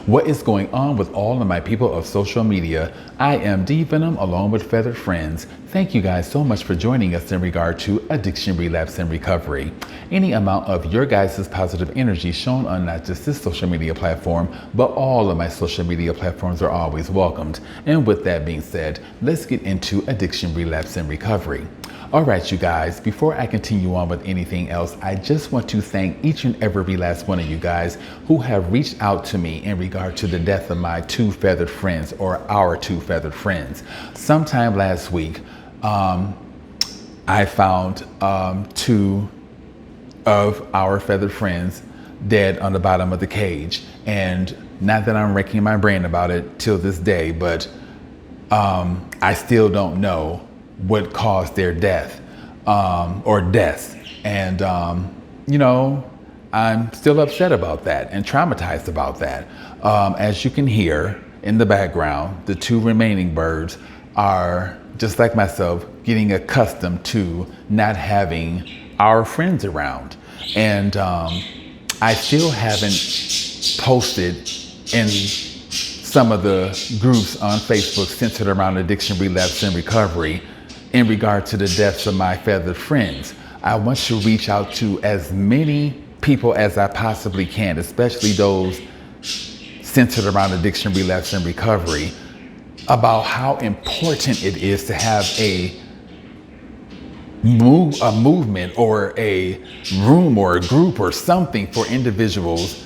What is going on with all of my people of social media? I am D Venom along with Feathered Friends. Thank you guys so much for joining us in regard to addiction, relapse, and recovery. Any amount of your guys' positive energy shown on not just this social media platform, but all of my social media platforms are always welcomed. And with that being said, let's get into addiction, relapse, and recovery. All right, you guys, before I continue on with anything else, I just want to thank each and every last one of you guys who have reached out to me in regard to the death of my two feathered friends, or our two feathered friends. Sometime last week, I found two of our feathered friends dead on the bottom of the cage. And not that I'm racking my brain about it till this day, but I still don't know what caused their death or deaths. And, you know, I'm still upset about that and traumatized about that. As you can hear in the background, the two remaining birds are, just like myself, getting accustomed to not having our friends around. And I still haven't posted in some of the groups on Facebook centered around addiction, relapse, and recovery in regard to the deaths of my feathered friends. I want to reach out to as many people as I possibly can, especially those centered around addiction, relapse, and recovery, about how important it is to have a movement or a room or a group or something for individuals,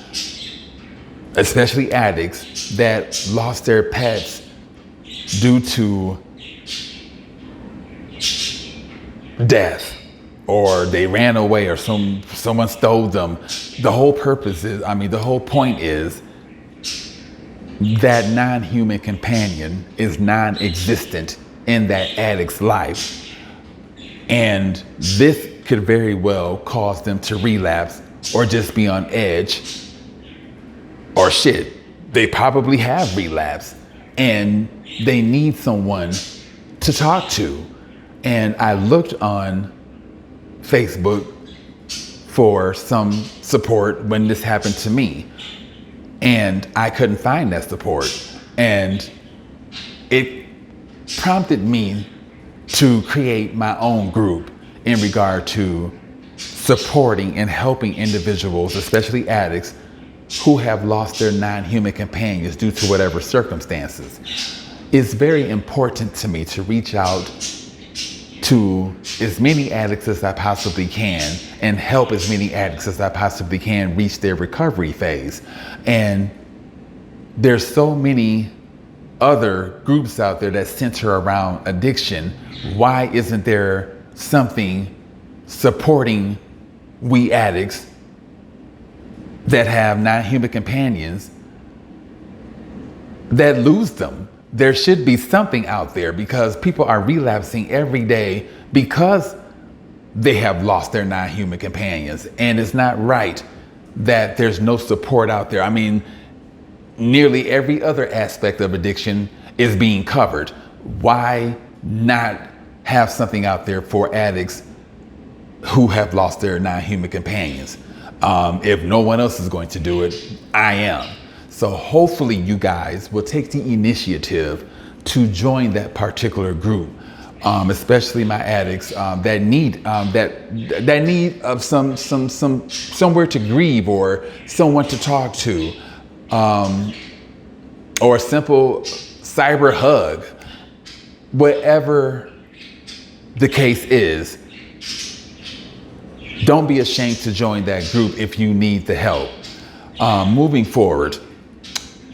especially addicts, that lost their pets due to death, or they ran away, or someone stole them. The whole purpose is, the whole point is that non-human companion is non-existent in that addict's life. And this could very well cause them to relapse or just be on edge, or shit, they probably have relapsed and they need someone to talk to. And I looked on Facebook for some support when this happened to me, and I couldn't find that support. And it prompted me to create my own group in regard to supporting and helping individuals, especially addicts, who have lost their non-human companions due to whatever circumstances. It's very important to me to reach out to as many addicts as I possibly can and help as many addicts as I possibly can reach their recovery phase. And there's so many other groups out there that center around addiction. Why isn't there something supporting we addicts that have non-human companions that lose them? There should be something out there, because people are relapsing every day because they have lost their non-human companions. And it's not right that there's no support out there. Nearly every other aspect of addiction is being covered. Why not have something out there for addicts who have lost their non-human companions? If no one else is going to do it, I am. So hopefully you guys will take the initiative to join that particular group, especially my addicts that need that need of some somewhere to grieve, or someone to talk to, or a simple cyber hug. Whatever the case is, don't be ashamed to join that group if you need the help. Moving forward,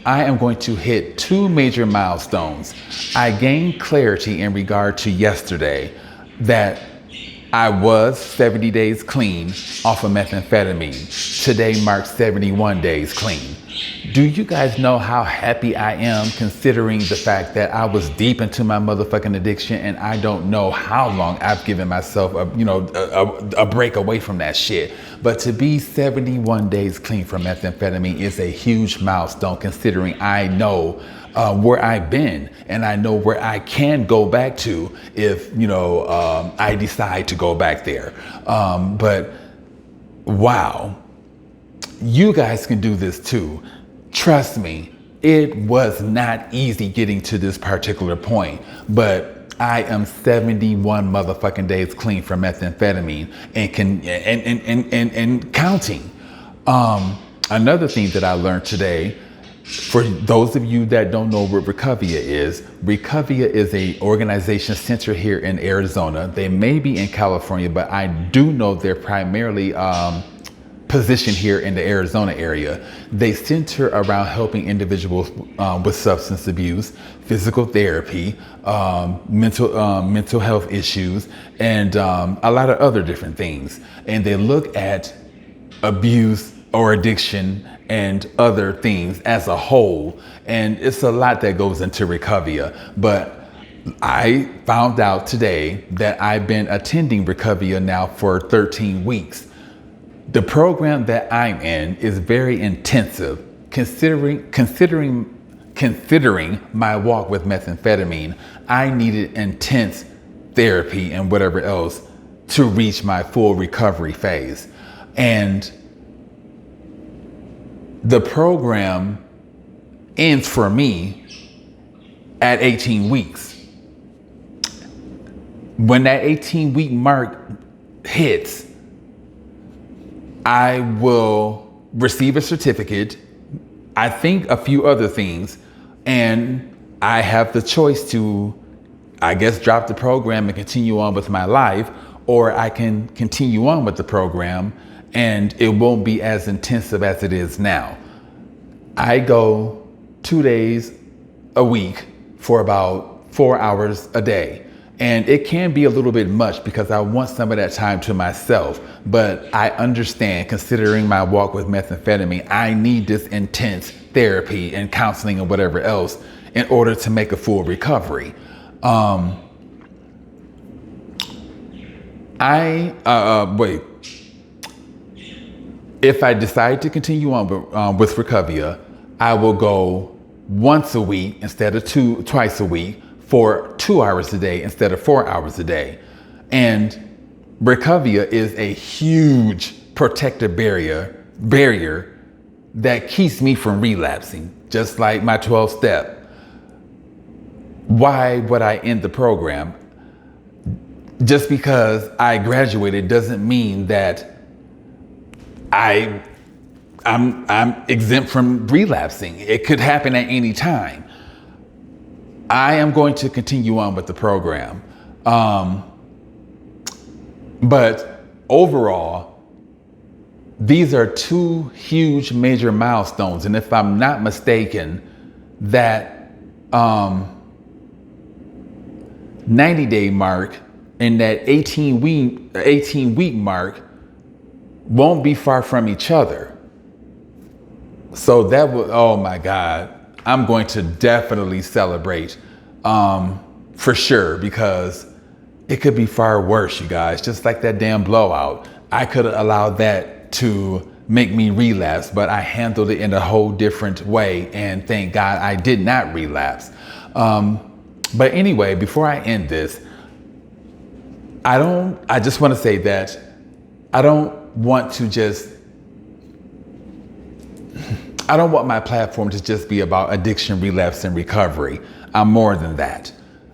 I am going to hit two major milestones. I gained clarity in regard to yesterday that I was 70 days clean off of methamphetamine. Today marks 71 days clean. Do you guys know how happy I am, considering the fact that I was deep into my motherfucking addiction and I don't know how long I've given myself a break away from that shit. But to be 71 days clean from methamphetamine is a huge milestone, considering I know where I've been and I know where I can go back to if, I decide to go back there. But wow, you guys can do this too. Trust me, It was not easy getting to this particular point, but I am 71 motherfucking days clean from methamphetamine and counting. Another thing that I learned today, for those of you that don't know what Recovia is a organization centered here in Arizona. They may be in California, but I do know they're primarily positioned here in the Arizona area. They center around helping individuals with substance abuse, physical therapy, mental health issues, and a lot of other different things. And they look at abuse or addiction and other things as a whole. And it's a lot that goes into Recovia. But I found out today that I've been attending Recovia now for 13 weeks. The program that I'm in is very intensive. Considering my walk with methamphetamine, I needed intense therapy and whatever else to reach my full recovery phase. And the program ends for me at 18 weeks. When that 18-week mark hits, I will receive a certificate, I think a few other things, and I have the choice to, I guess, drop the program and continue on with my life, or I can continue on with the program and it won't be as intensive as it is now. I go 2 days a week for about 4 hours a day. And it can be a little bit much because I want some of that time to myself. But I understand, considering my walk with methamphetamine, I need this intense therapy and counseling and whatever else in order to make a full recovery. If I decide to continue on with Recovia, I will go once a week instead of twice a week for 2 hours a day instead of 4 hours a day. And Recovia is a huge protective barrier that keeps me from relapsing, just like my 12-step. Why would I end the program? Just because I graduated doesn't mean that I'm exempt from relapsing. It could happen at any time. I am going to continue on with the program. But overall, these are two huge major milestones. And if I'm not mistaken, that 90-day mark and that 18-week mark won't be far from each other. So that would, oh my God, I'm going to definitely celebrate for sure, because it could be far worse, you guys. Just like that damn blowout, I could have allowed that to make me relapse, but I handled it in a whole different way, and thank God I did not relapse. But anyway, before I end this, I just want to say that I don't want my platform to just be about addiction, relapse, and recovery. I'm more than that.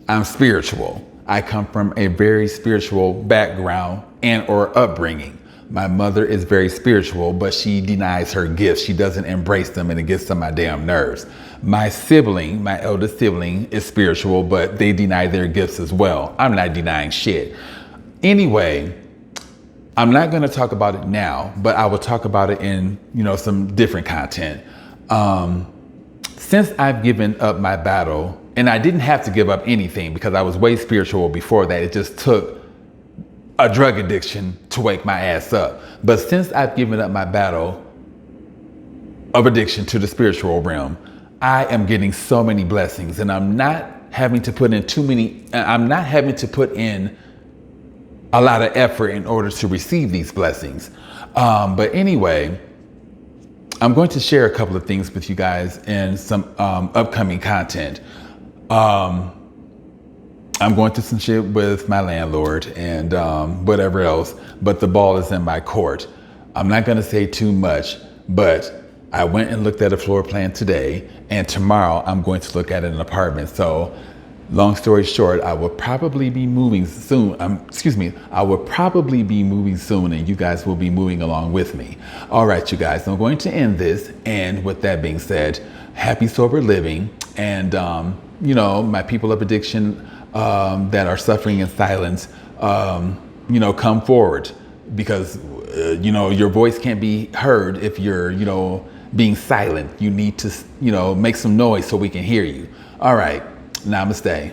I'm spiritual. I come from a very spiritual background and or upbringing. My mother is very spiritual, but she denies her gifts. She doesn't embrace them, and it gets on my damn nerves. My sibling, my eldest sibling, is spiritual, but they deny their gifts as well. I'm not denying shit. Anyway, I'm not going to talk about it now, but I will talk about it in, some different content. Since I've given up my battle, and I didn't have to give up anything because I was way spiritual before that. It just took a drug addiction to wake my ass up. But since I've given up my battle of addiction to the spiritual realm, I am getting so many blessings, and I'm not having to put in a lot of effort in order to receive these blessings. But anyway, I'm going to share a couple of things with you guys in some upcoming content. I'm going through some shit with my landlord and whatever else, but the ball is in my court. I'm not going to say too much, but I went and looked at a floor plan today, and tomorrow I'm going to look at an apartment. So long story short, I will probably be moving soon. I will probably be moving soon, and you guys will be moving along with me. All right, you guys, I'm going to end this. And with that being said, happy sober living. And, my people of addiction that are suffering in silence, come forward, because, your voice can't be heard if you're, being silent. You need to, make some noise so we can hear you. All right. Namaste.